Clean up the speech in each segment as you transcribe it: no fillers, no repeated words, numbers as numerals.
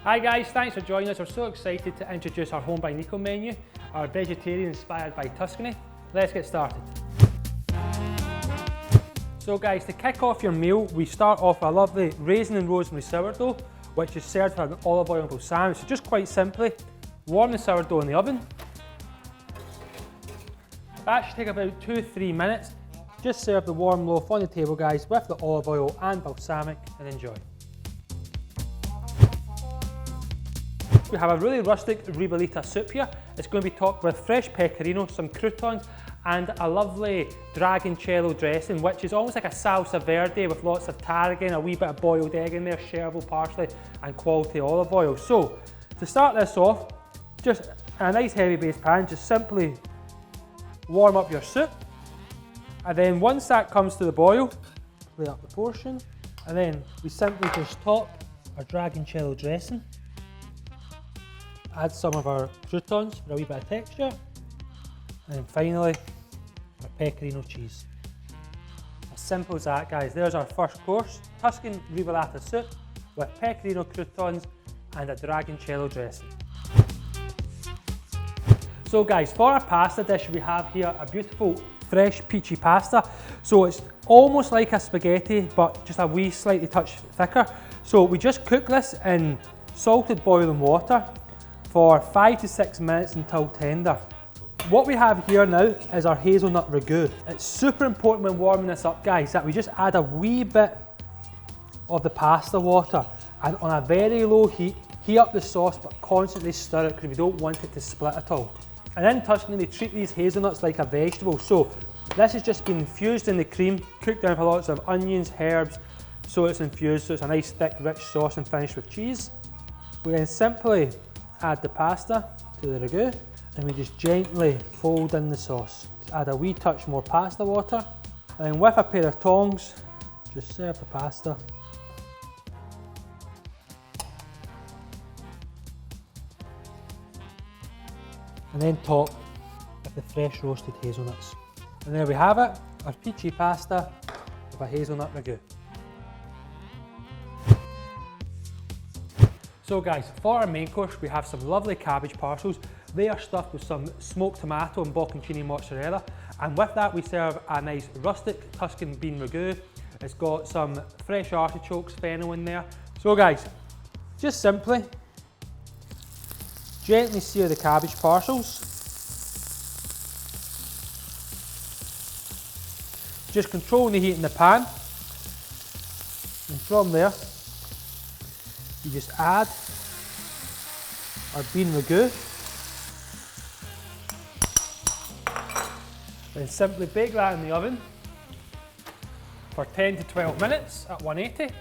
Hi guys, thanks for joining us. We're so excited to introduce our Home by Nico menu, our vegetarian inspired by Tuscany. Let's get started. So guys, to kick off your meal, we start off with a lovely raisin and rosemary sourdough, which is served with an olive oil and balsamic. So just quite simply, warm the sourdough in the oven. That should take about 2-3 minutes. Just serve the warm loaf on the table guys with the olive oil and balsamic and enjoy. We have a really rustic Ribollita soup here. It's going to be topped with fresh pecorino, some croutons and a lovely Dragoncello dressing, which is almost like a salsa verde with lots of tarragon, a wee bit of boiled egg in there, chervil, parsley and quality olive oil. So to start this off, just a nice heavy base pan, just simply warm up your soup, and then once that comes to the boil, lay up the portion, and then we simply just top our Dragoncello dressing. Add some of our croutons for a wee bit of texture, and then finally our pecorino cheese. As simple as that guys, there's our first course, Tuscan Ribollita soup with pecorino croutons and a Dragoncello dressing. So guys, for our pasta dish we have here a beautiful fresh peachy pasta. So it's almost like a spaghetti but just a wee slightly touch thicker. So we just cook this in salted boiling water for 5 to 6 minutes until tender. What we have here now is our hazelnut ragu. It's super important when warming this up guys that we just add a wee bit of the pasta water and on a very low heat, heat up the sauce but constantly stir it because we don't want it to split at all. And in Tuscany they treat these hazelnuts like a vegetable, so this has just been infused in the cream, cooked down with lots of onions, herbs, so it's infused, so it's a nice thick rich sauce and finished with cheese. We then simply add the pasta to the ragu and we just gently fold in the sauce. Just add a wee touch more pasta water and then with a pair of tongs just serve the pasta. And then top with the fresh roasted hazelnuts. And there we have it, our peachy pasta with a hazelnut ragu. So guys, for our main course we have some lovely cabbage parcels. They are stuffed with some smoked tomato and Bocconcini mozzarella, and with that we serve a nice rustic Tuscan bean ragu. It's got some fresh artichokes, fennel in there. So guys, just simply gently sear the cabbage parcels. Just controlling the heat in the pan, and from there you just add our bean ragu, then simply bake that in the oven for 10 to 12 minutes at 180.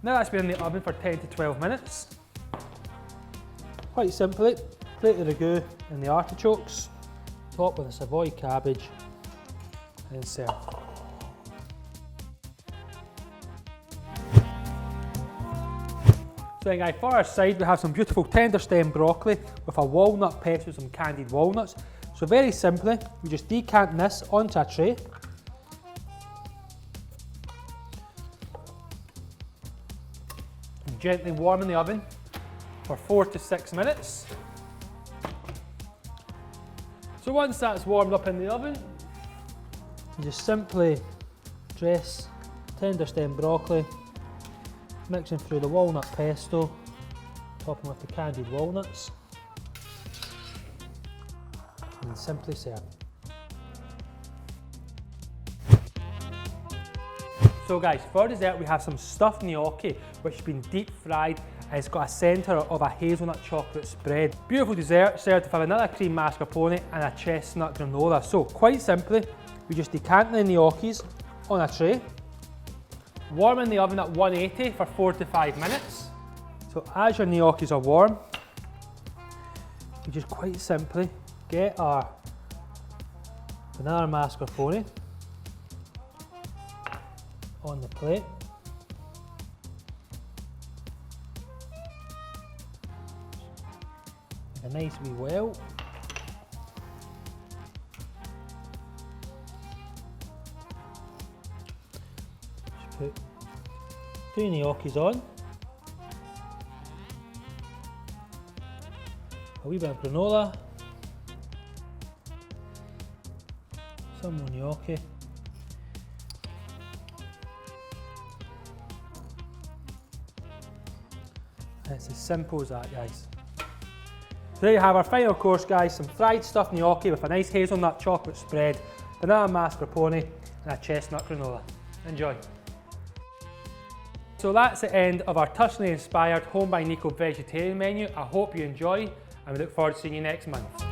Now that's been in the oven for 10 to 12 minutes. Quite simply, plate the ragu and the artichokes, top with a Savoy cabbage, and serve. So then guys, for our side we have some beautiful tender stem broccoli with a walnut paste with some candied walnuts. So very simply, we just decant this onto a tray. And gently warm in the oven for 4 to 6 minutes. So once that's warmed up in the oven, you just simply dress tender stem broccoli, mixing through the walnut pesto, topping with the candied walnuts, and simply serve. So guys, for dessert we have some stuffed gnocchi which has been deep fried and it's got a centre of a hazelnut chocolate spread. Beautiful dessert served with a vanilla cream mascarpone and a chestnut granola. So quite simply, we just decant the gnocchis on a tray, warm in the oven at 180 for 4 to 5 minutes. So as your gnocchis are warm, we just quite simply get our vanilla mascarpone on the plate. A nice wee well. Just put 2 gnocchis on. a wee bit of granola, some more gnocchi. And it's as simple as that, guys. So there you have our final course, guys, some fried stuffed gnocchi with a nice hazelnut chocolate spread, banana mascarpone and a chestnut granola. Enjoy. So that's the end of our Tuscany inspired Home by Nico vegetarian menu. I hope you enjoy and we look forward to seeing you next month.